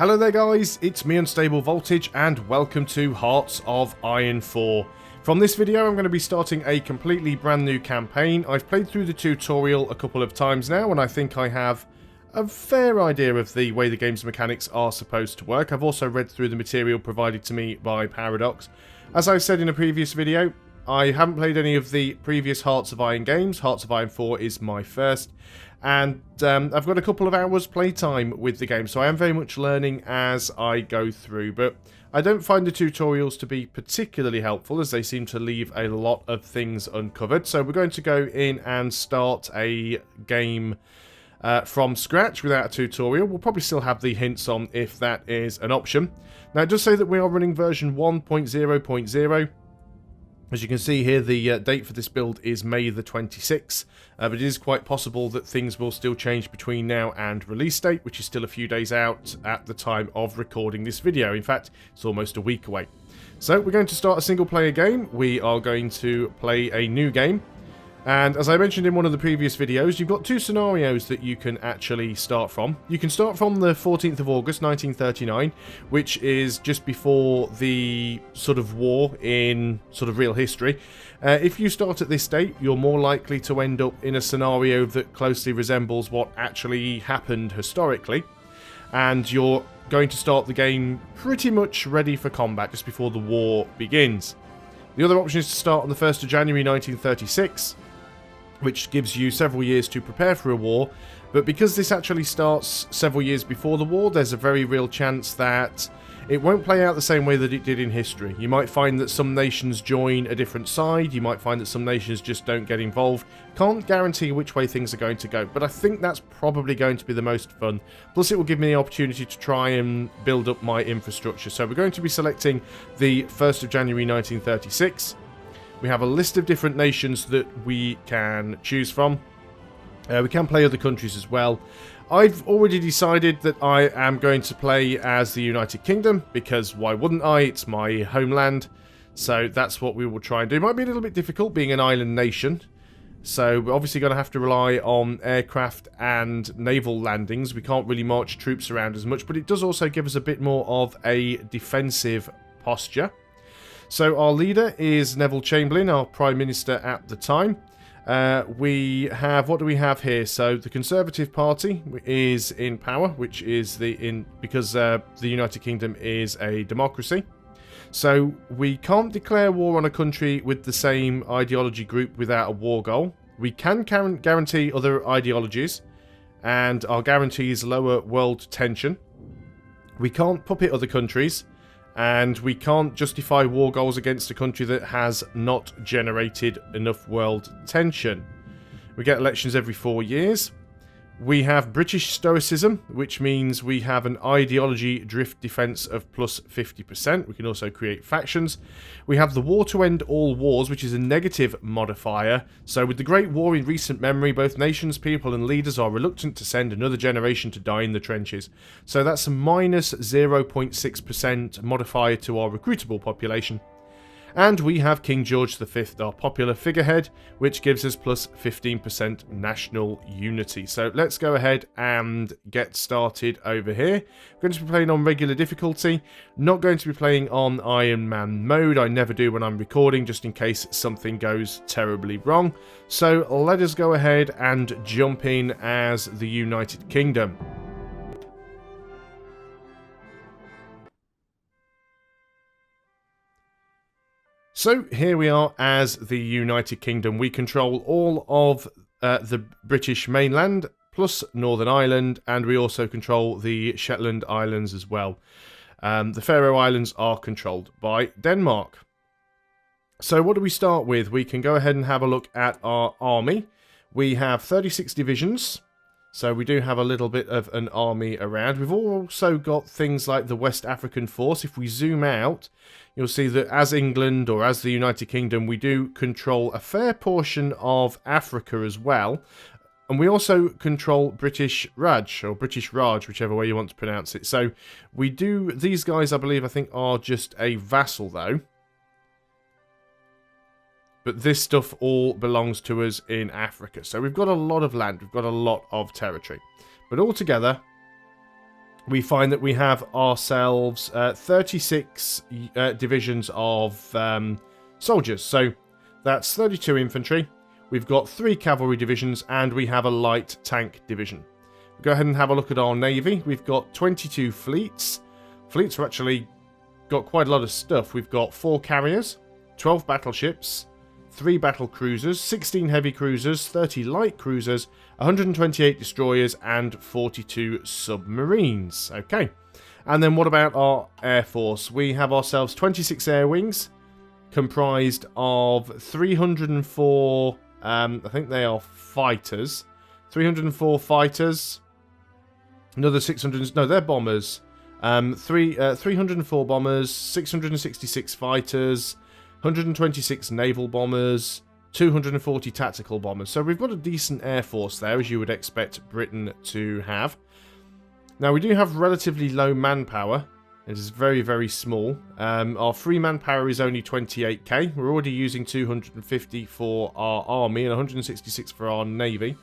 Hello there guys, it's me Unstable Voltage and welcome to Hearts of Iron 4. From this video I'm going to be starting a completely brand new campaign. I've played through the tutorial a couple of times now and I think I have a fair idea of the way the game's mechanics are supposed to work. I've also read through the material provided to me by Paradox. As I said in a previous video, I haven't played any of the previous Hearts of Iron games. Hearts of Iron 4 is my first. And I've got a couple of hours playtime with the game, so I am very much learning as I go through. But I don't find the tutorials to be particularly helpful, as they seem to leave a lot of things uncovered. So we're going to go in and start a game from scratch without a tutorial. We'll probably still have the hints on if that is an option. Now it does say that we are running version 1.0.0. As you can see here, the date for this build is May the 26th, but it is quite possible that things will still change between now and release date, which is still a few days out at the time of recording this video. In fact, it's almost a week away. So we're going to start a single player game. We are going to play a new game. And as I mentioned in one of the previous videos, you've got two scenarios that you can actually start from. You can start from the 14th of August 1939, which is just before the sort of war in sort of real history. If you start at this date, you're more likely to end up in a scenario that closely resembles what actually happened historically. And you're going to start the game pretty much ready for combat just before the war begins. The other option is to start on the 1st of January 1936. Which gives you several years to prepare for a war, but because this actually starts several years before the war, there's a very real chance that it won't play out the same way that it did in history. You might find that some nations join a different side, you might find that some nations just don't get involved. Can't guarantee which way things are going to go, but I think that's probably going to be the most fun. Plus it will give me the opportunity to try and build up my infrastructure. So we're going to be selecting the 1st of January 1936. We have a list of different nations that we can choose from. We can play other countries as well. I've already decided that I am going to play as the United Kingdom, because why wouldn't I? It's my homeland. So that's what we will try and do. It might be a little bit difficult being an island nation. So we're obviously going to have to rely on aircraft and naval landings. We can't really march troops around as much, but it does also give us a bit more of a defensive posture. So our leader is Neville Chamberlain, our Prime Minister at the time. We have, what do we have here? So the Conservative Party is in power, which is because the United Kingdom is a democracy. So we can't declare war on a country with the same ideology group without a war goal. We can guarantee other ideologies, and our guarantee is lower world tension. We can't puppet other countries. And we can't justify war goals against a country that has not generated enough world tension. We get elections every 4 years. We have British Stoicism, which means we have an ideology drift defense of plus 50%. We can also create factions. We have the war to end all wars, which is a negative modifier. So with the Great War in recent memory, both nations, people and leaders are reluctant to send another generation to die in the trenches. So that's a minus 0.6% modifier to our recruitable population. And we have King George V, our popular figurehead, which gives us plus 15% national unity. So let's go ahead and get started over here. I'm going to be playing on regular difficulty. Not going to be playing on Iron Man mode. I never do when I'm recording, just in case something goes terribly wrong. So let us go ahead and jump in as the United Kingdom. So here we are as the United Kingdom. We control all of the British mainland, plus Northern Ireland, and we also control the Shetland Islands as well. The Faroe Islands are controlled by Denmark. So what do we start with? We can go ahead and have a look at our army. We have 36 divisions. So we do have a little bit of an army around. We've also got things like the West African Force. If we zoom out, you'll see that as England or as the United Kingdom, we do control a fair portion of Africa as well. And we also control British Raj, or British Raj, whichever way you want to pronounce it. So we do, these guys I think are just a vassal though. But this stuff all belongs to us in Africa. So we've got a lot of land. We've got a lot of territory. But altogether, we find that we have ourselves 36 divisions of soldiers. So that's 32 infantry. We've got 3 cavalry divisions, and we have a light tank division. Go ahead and have a look at our navy. We've got 22 fleets. Fleets are actually got quite a lot of stuff. We've got 4 carriers, 12 battleships, 3 battle cruisers, 16 heavy cruisers, 30 light cruisers, 128 destroyers, and 42 submarines. Okay. And then what about our air force? We have ourselves 26 air wings, comprised of 304, I think they are fighters. 304 fighters. Another 600, no, they're bombers. 304 bombers, 666 fighters, 126 naval bombers, 240 tactical bombers. So we've got a decent air force there, as you would expect Britain to have. Now, we do have relatively low manpower. It is very, very small. Our free manpower is only 28k. We're already using 250 for our army and 166 for our navy.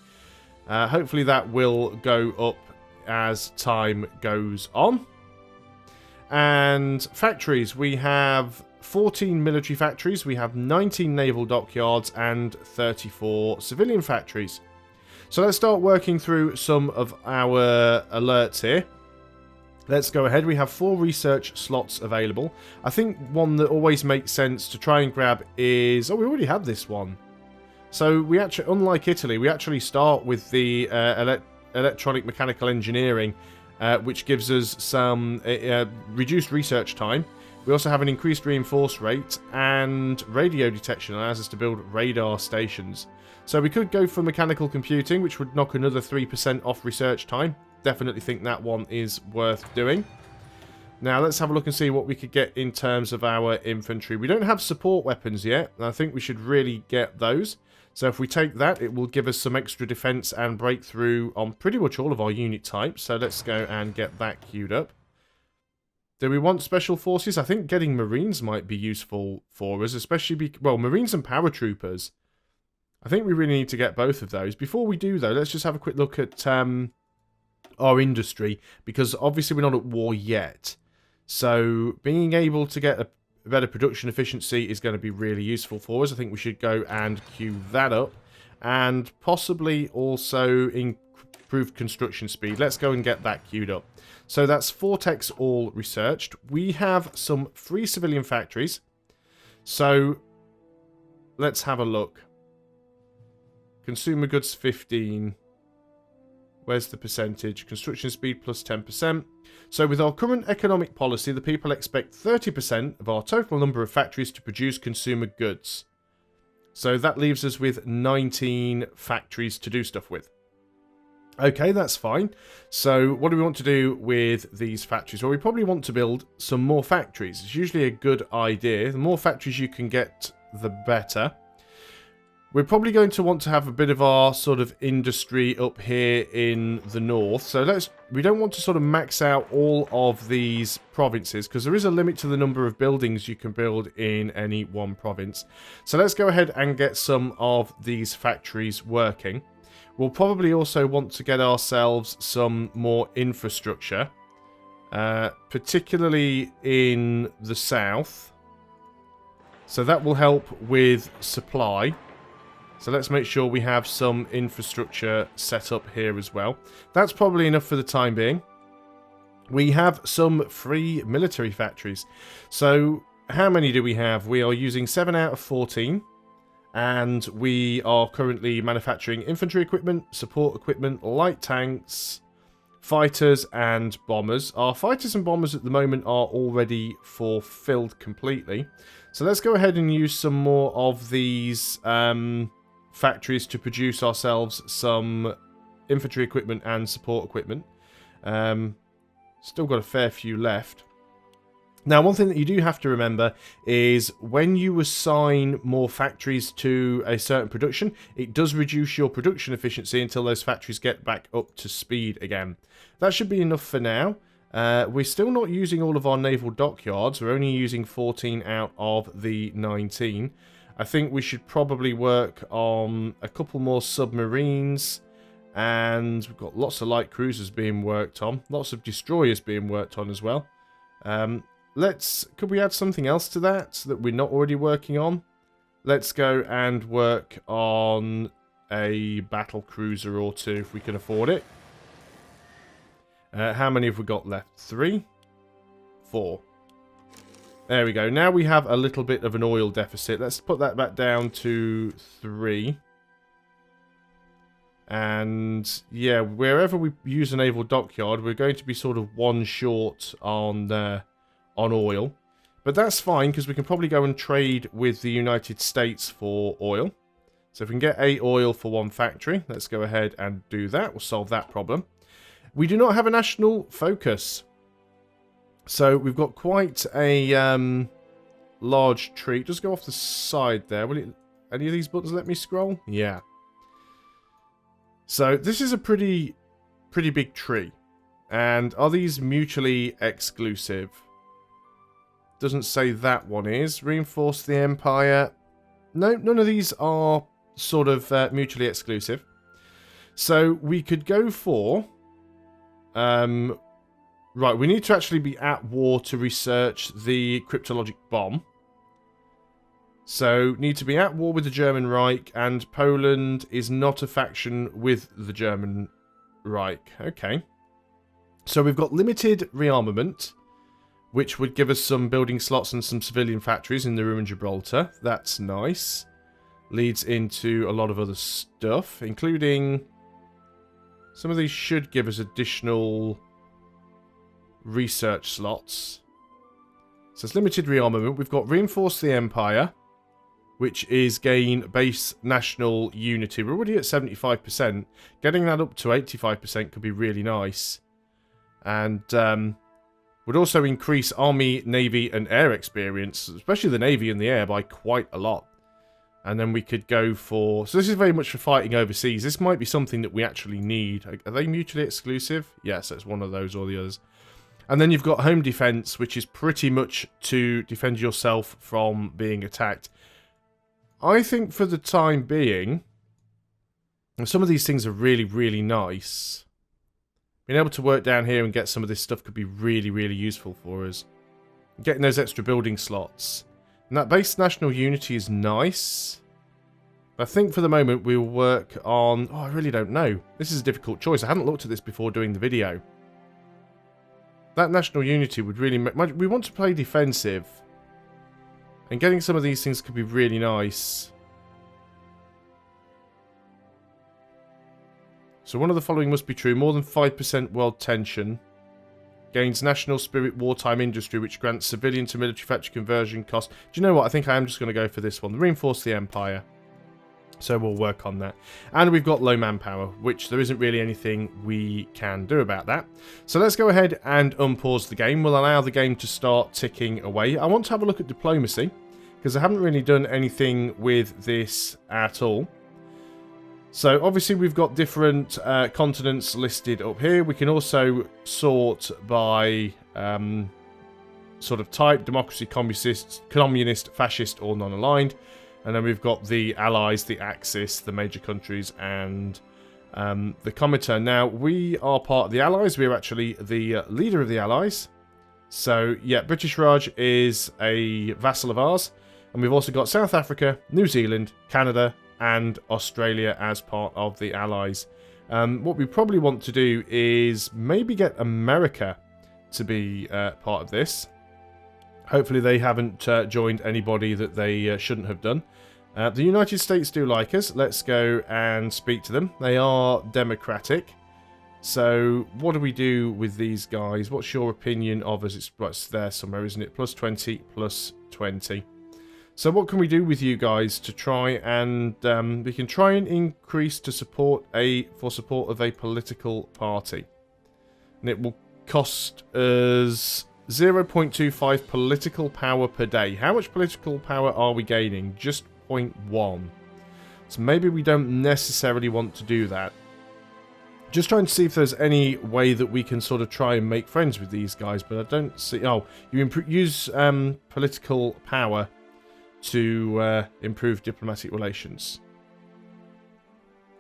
Hopefully that will go up as time goes on. And factories, we have 14 military factories, we have 19 naval dockyards, and 34 civilian factories. So let's start working through some of our alerts here. Let's go ahead. We have 4 research slots available. I think one that always makes sense to try and grab is... oh, we already have this one. So we actually, unlike Italy, we actually start with the electronic mechanical engineering, which gives us some reduced research time. We also have an increased reinforce rate, and radio detection allows us to build radar stations. So we could go for mechanical computing, which would knock another 3% off research time. Definitely think that one is worth doing. Now let's have a look and see what we could get in terms of our infantry. We don't have support weapons yet, and I think we should really get those. So if we take that, it will give us some extra defense and breakthrough on pretty much all of our unit types. So let's go and get that queued up. Do we want special forces? I think getting Marines might be useful for us, especially, well, Marines and paratroopers. I think we really need to get both of those. Before we do, though, let's just have a quick look at our industry, because obviously we're not at war yet. So being able to get a better production efficiency is going to be really useful for us. I think we should go and queue that up, and possibly also improve construction speed. Let's go and get that queued up. So that's 4 techs all researched. We have some free civilian factories. So let's have a look. Consumer goods 15. Where's the percentage? Construction speed plus 10%. So with our current economic policy, the people expect 30% of our total number of factories to produce consumer goods. So that leaves us with 19 factories to do stuff with. Okay, that's fine. So what do we want to do with these factories? Well, we probably want to build some more factories. It's usually a good idea. The more factories you can get, the better. We're probably going to want to have a bit of our sort of industry up here in the north. So we don't want to sort of max out all of these provinces, because there is a limit to the number of buildings you can build in any one province. So let's go ahead and get some of these factories working. We'll probably also want to get ourselves some more infrastructure, particularly in the south. So that will help with supply. So let's make sure we have some infrastructure set up here as well. That's probably enough for the time being. We have some free military factories. So how many do we have? We are using 7 out of 14. And we are currently manufacturing infantry equipment, support equipment, light tanks, fighters and bombers. Our fighters and bombers at the moment are already fulfilled completely. So let's go ahead and use some more of these factories to produce ourselves some infantry equipment and support equipment. Still got a fair few left. Now, one thing that you do have to remember is when you assign more factories to a certain production, it does reduce your production efficiency until those factories get back up to speed again. That should be enough for now. We're still not using all of our naval dockyards. We're only using 14 out of the 19. I think we should probably work on a couple more submarines And we've got lots of light cruisers being worked on. Lots of destroyers being worked on as well. Could we add something else to that we're not already working on? Let's go and work on a battle cruiser or two if we can afford it. How many have we got left? 3? 4. There we go. Now we have a little bit of an oil deficit. Let's put that back down to 3. And yeah, wherever we use a naval dockyard, we're going to be sort of 1 short on oil. But that's fine, because we can probably go and trade with the United States for oil. So if we can get 8 oil for 1 factory, let's go ahead and do that. We'll solve that problem. We do not have a national focus. So we've got quite a large tree. Just go off the side there. Will any of these buttons let me scroll? Yeah. So this is a pretty big tree. And are these mutually exclusive? Doesn't say that one is. Reinforce the Empire. No, none of these are sort of mutually exclusive. So we could go for... right, we need to actually be at war to research the cryptologic bomb. So, need to be at war with the German Reich, and Poland is not a faction with the German Reich. Okay. So, we've got limited rearmament, which would give us some building slots and some civilian factories in Nauru and Gibraltar. That's nice. Leads into a lot of other stuff, including... Some of these should give us additional research slots. So it's limited rearmament. We've got Reinforce the Empire, which is gain base national unity. We're already at 75%. Getting that up to 85% could be really nice. And would also increase army, navy, and air experience, especially the navy and the air, by quite a lot. And then we could go for... So this is very much for fighting overseas. This might be something that we actually need. Are they mutually exclusive? Yes, it's one of those or the others. And then you've got home defense, which is pretty much to defend yourself from being attacked. I think for the time being, some of these things are really, really nice. Being able to work down here and get some of this stuff could be really, really useful for us. Getting those extra building slots. And that base national unity is nice. But I think for the moment we'll work on... Oh, I really don't know. This is a difficult choice. I hadn't looked at this before doing the video. That national unity would really make... We want to play defensive. And getting some of these things could be really nice. So one of the following must be true. More than 5% world tension. Gains national spirit wartime industry, which grants civilian to military factory conversion cost. Do you know what? I think I am just going to go for this one. Reinforce the Empire. So we'll work on that. And we've got low manpower, which there isn't really anything we can do about that. So let's go ahead and unpause the game. We'll allow the game to start ticking away. I want to have a look at diplomacy, because I haven't really done anything with this at all. So obviously we've got different continents listed up here. We can also sort by sort of type: democracy, communist, fascist, or non-aligned. And then we've got the allies, the axis, the major countries, and the Comintern. Now, we are part of the allies. We're actually the leader of the allies. So, yeah, British Raj is a vassal of ours. And we've also got South Africa, New Zealand, Canada, and Australia as part of the allies. What we probably want to do is maybe get America to be part of this. Hopefully they haven't joined anybody that they shouldn't have done. The United States do like us. Let's go and speak to them. They are democratic. So what do we do with these guys? What's your opinion of us? It's there somewhere, isn't it? Plus 20, plus 20. So what can we do with you guys to try and... we can try and increase to support of a political party. And it will cost us 0.25 political power per day. How much political power are we gaining? Just 0.1. So maybe we don't necessarily want to do that. Just trying to see if there's any way that we can sort of try and make friends with these guys, but I don't see... Oh, you use political power to improve diplomatic relations.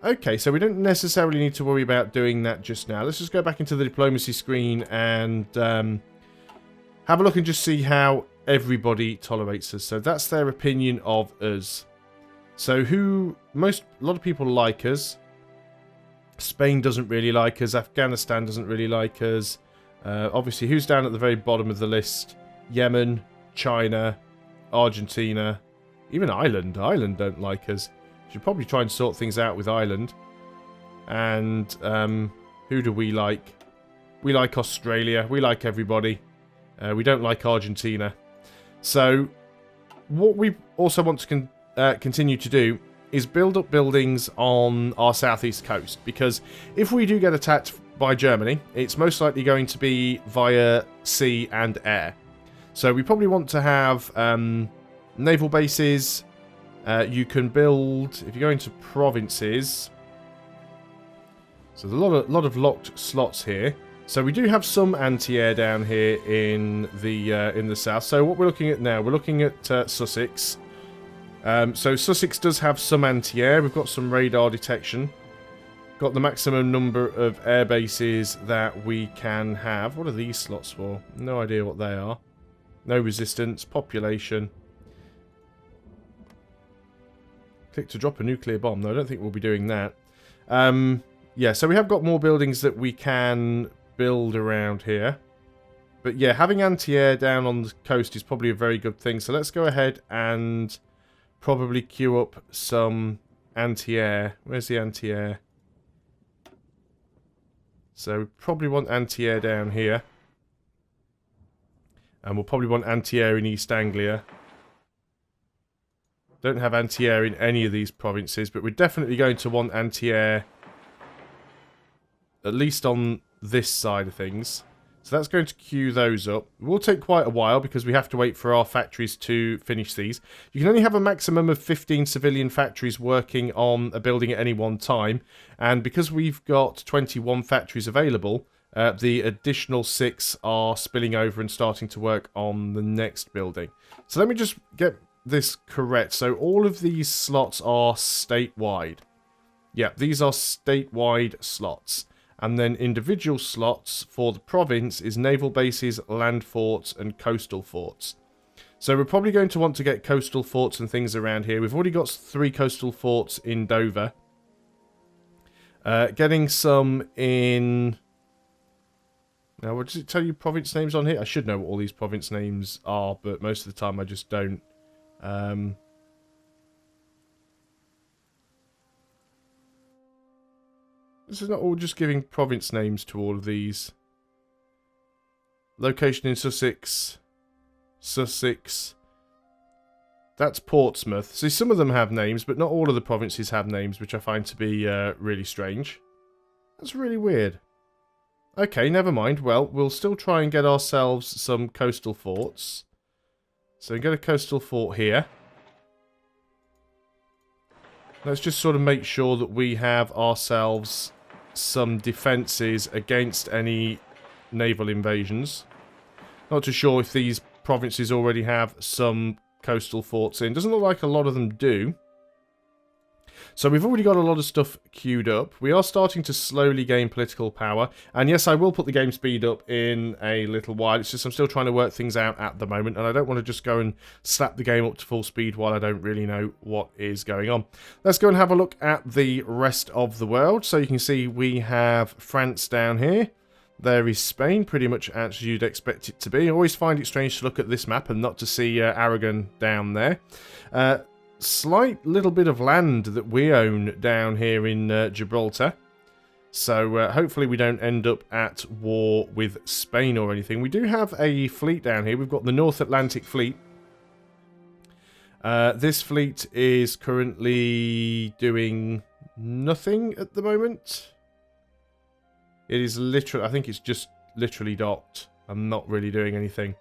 Okay, so we don't necessarily need to worry about doing that just now. Let's just go back into the diplomacy screen and have a look and just see how everybody tolerates us. So that's their opinion of us. So a lot of people like us. Spain doesn't really like us. Afghanistan doesn't really like us. Obviously, who's down at the very bottom of the list? Yemen, China, Argentina, even Ireland. Ireland don't like us. Should probably try and sort things out with Ireland. And who do we like? We like Australia. We like everybody. We don't like Argentina. So what we also want to continue to do is build up buildings on our southeast coast. Because if we do get attacked by Germany, it's most likely going to be via sea and air. So we probably want to have naval bases. You can build, if you go into provinces, so there's a lot of locked slots here. So we do have some anti-air down here in the south. So what we're looking at now, we're looking at Sussex. So Sussex does have some anti-air. We've got some radar detection. Got the maximum number of air bases that we can have. What are these slots for? No idea what they are. No resistance, population. Click to drop a nuclear bomb. No, I don't think we'll be doing that. Yeah, so we have got more buildings that we can build around here. But yeah, having anti-air down on the coast is probably a very good thing. So let's go ahead and probably queue up some anti-air. Where's the anti-air? So we probably want anti-air down here. And we'll probably want anti-air in East Anglia. Don't have anti-air in any of these provinces, but we're definitely going to want anti-air at least on this side of things. So that's going to queue those up. It will take quite a while because we have to wait for our factories to finish these. You can only have a maximum of 15 civilian factories working on a building at any one time. And because we've got 21 factories available, the additional 6 are spilling over and starting to work on the next building. So let me just get this correct. So all of these slots are statewide. Yeah, these are statewide slots. And then individual slots for the province is naval bases, land forts, and coastal forts. So we're probably going to want to get coastal forts and things around here. We've already got 3 coastal forts in Dover. Getting some in... Now, what does it tell you province names on here? I should know what all these province names are, but most of the time I just don't. This is not all just giving province names to all of these. Location in Sussex. Sussex. That's Portsmouth. See, some of them have names, but not all of the provinces have names, which I find to be really strange. That's really weird. Okay, never mind. Well, we'll still try and get ourselves some coastal forts. So we get a coastal fort here. Let's just sort of make sure that we have ourselves some defences against any naval invasions. Not too sure if these provinces already have some coastal forts in. Doesn't look like a lot of them do. So we've already got a lot of stuff queued up. We are starting to slowly gain political power. And yes, I will put the game speed up in a little while. It's just I'm still trying to work things out at the moment. And I don't want to just go and slap the game up to full speed while I don't really know what is going on. Let's go and have a look at the rest of the world. So you can see we have France down here. There is Spain, pretty much as you'd expect it to be. I always find it strange to look at this map and not to see Aragon down there. Slight little bit of land that we own down here in Gibraltar. So hopefully we don't end up at war with Spain or anything. We do have a fleet down here. We've got the North Atlantic Fleet. This fleet is currently doing nothing at the moment. It is literally, I think it's just literally docked. I'm not really doing anything.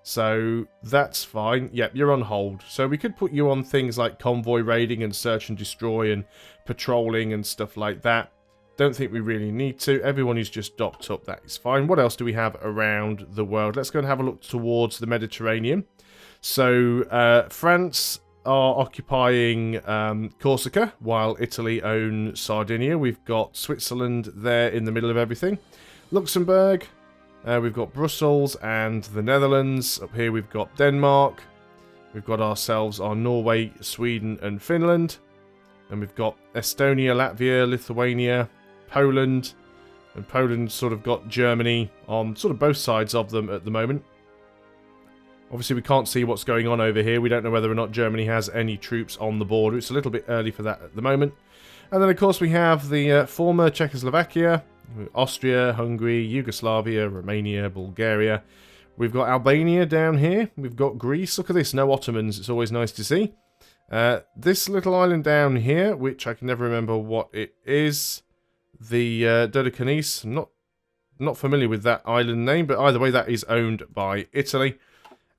So that's fine. Yep, you're on hold. So we could put you on things like convoy raiding and search and destroy and patrolling and stuff like that. Don't think we really need to. Everyone is just docked up. That is fine. What else do we have around the world? Let's go and have a look towards the Mediterranean. So France are occupying Corsica, while Italy own Sardinia. We've got Switzerland there in the middle of everything. Luxembourg, we've got Brussels and the Netherlands. Up here we've got Denmark. We've got ourselves our Norway, Sweden and Finland. And we've got Estonia, Latvia, Lithuania, Poland. And Poland's sort of got Germany on sort of both sides of them at the moment. Obviously, we can't see what's going on over here. We don't know whether or not Germany has any troops on the border. It's a little bit early for that at the moment. And then, of course, we have the former Czechoslovakia, Austria, Hungary, Yugoslavia, Romania, Bulgaria. We've got Albania down here. We've got Greece. Look at this. No Ottomans. It's always nice to see. This little island down here, which I can never remember what it is. The Dodecanese. I'm not familiar with that island name, but either way, that is owned by Italy.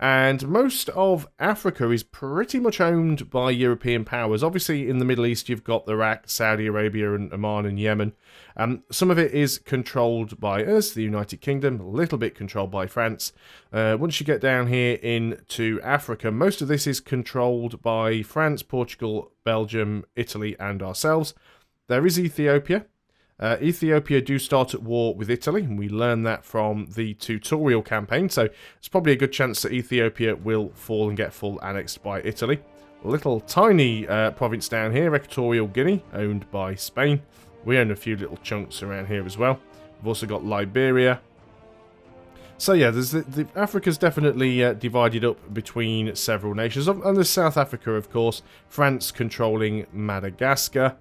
And most of Africa is pretty much owned by European powers. Obviously, in the Middle East, you've got Iraq, Saudi Arabia, and Oman and Yemen. Some of it is controlled by us, the United Kingdom, a little bit controlled by France. Once you get down here into Africa, most of this is controlled by France, Portugal, Belgium, Italy, and ourselves. There is Ethiopia. Ethiopia do start at war with Italy, and we learn that from the tutorial campaign, so it's probably a good chance that Ethiopia will fall and get full annexed by Italy. A little tiny province down here, Equatorial Guinea, owned by Spain. We own a few little chunks around here as well. We've also got Liberia. So yeah, there's Africa's definitely divided up between several nations. And there's South Africa, of course, France controlling Madagascar.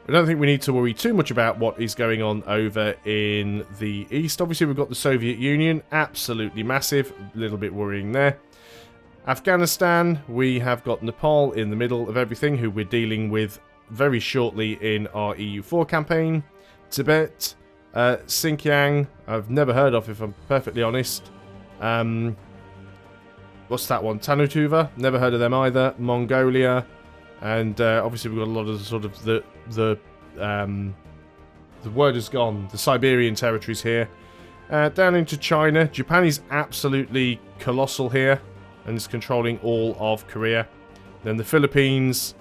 I don't think we need to worry too much about what is going on over in the east. Obviously, we've got the Soviet Union, absolutely massive, a little bit worrying there. Afghanistan, we have got Nepal in the middle of everything, who we're dealing with very shortly in our EU4 campaign. Tibet, Xinjiang, I've never heard of, if I'm perfectly honest. What's that one? Tanutuva, never heard of them either. Mongolia. And obviously we've got a lot of sort of the word has gone, the Siberian territories here. Down into China. Japan is absolutely colossal here and is controlling all of Korea. Then the Philippines,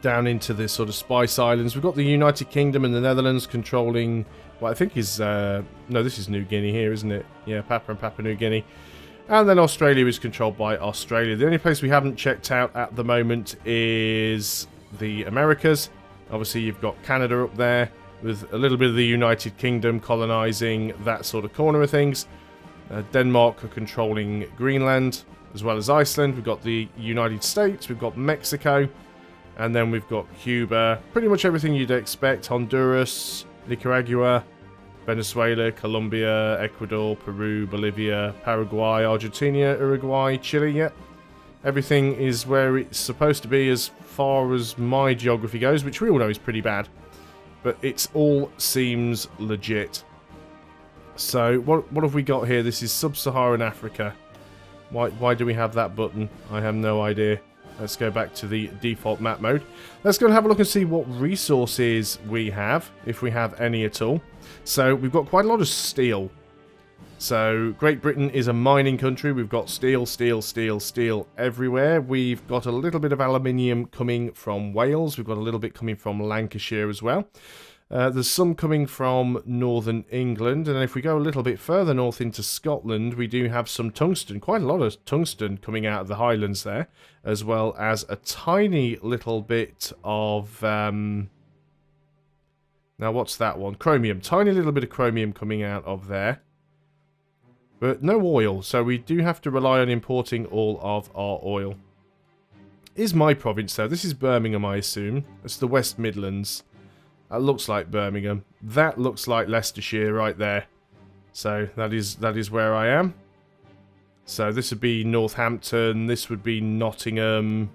down into the sort of Spice Islands. We've got the United Kingdom and the Netherlands controlling what I think is, no, this is New Guinea here, isn't it? Yeah, Papua New Guinea. And then Australia is controlled by Australia. The only place we haven't checked out at the moment is the Americas. Obviously, you've got Canada up there, with a little bit of the United Kingdom colonising that sort of corner of things. Denmark are controlling Greenland, as well as Iceland. We've got the United States, we've got Mexico, and then we've got Cuba. Pretty much everything you'd expect. Honduras, Nicaragua, Venezuela, Colombia, Ecuador, Peru, Bolivia, Paraguay, Argentina, Uruguay, Chile, yeah. Everything is where it's supposed to be as far as my geography goes, which we all know is pretty bad. But it all seems legit. So, what have we got here? This is Sub-Saharan Africa. Why do we have that button? I have no idea. Let's go back to the default map mode. Let's go and have a look and see what resources we have, if we have any at all. So, we've got quite a lot of steel. So, Great Britain is a mining country. We've got steel, steel, steel, steel everywhere. We've got a little bit of aluminium coming from Wales. We've got a little bit coming from Lancashire as well. There's some coming from northern England, and if we go a little bit further north into Scotland, we do have some tungsten, quite a lot of tungsten coming out of the Highlands there, as well as a tiny little bit of, now what's that one? Chromium, tiny little bit of chromium coming out of there, but no oil, so we do have to rely on importing all of our oil. Is my province though, this is Birmingham I assume, it's the West Midlands. That looks like Birmingham. That looks like Leicestershire right there. So that is where I am. So this would be Northampton. This would be Nottingham.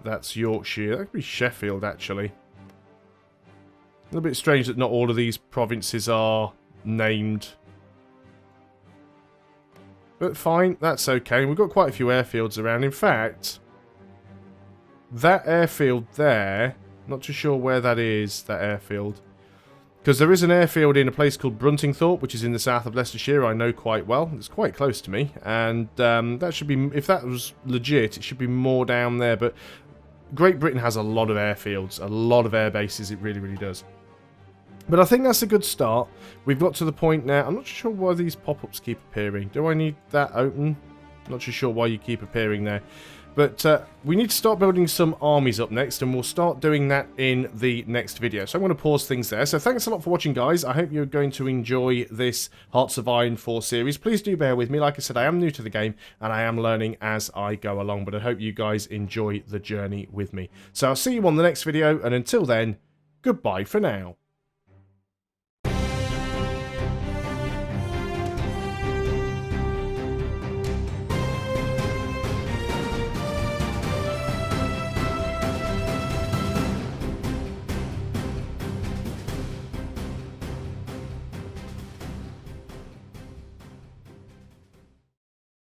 That's Yorkshire. That could be Sheffield actually. A little bit strange that not all of these provinces are named. But fine, that's okay. We've got quite a few airfields around. In fact, that airfield there... Not too sure where that is, that airfield. Because there is an airfield in a place called Bruntingthorpe, which is in the south of Leicestershire. I know quite well. It's quite close to me. And that should be, if that was legit, it should be more down there. But Great Britain has a lot of airfields, a lot of air bases. It really, really does. But I think that's a good start. We've got to the point now. I'm not sure why these pop-ups keep appearing. Do I need that open? Not too sure why you keep appearing there. But we need to start building some armies up next, and we'll start doing that in the next video. So I'm going to pause things there. So thanks a lot for watching, guys. I hope you're going to enjoy this Hearts of Iron 4 series. Please do bear with me. Like I said, I am new to the game, and I am learning as I go along. But I hope you guys enjoy the journey with me. So I'll see you on the next video, and until then, goodbye for now.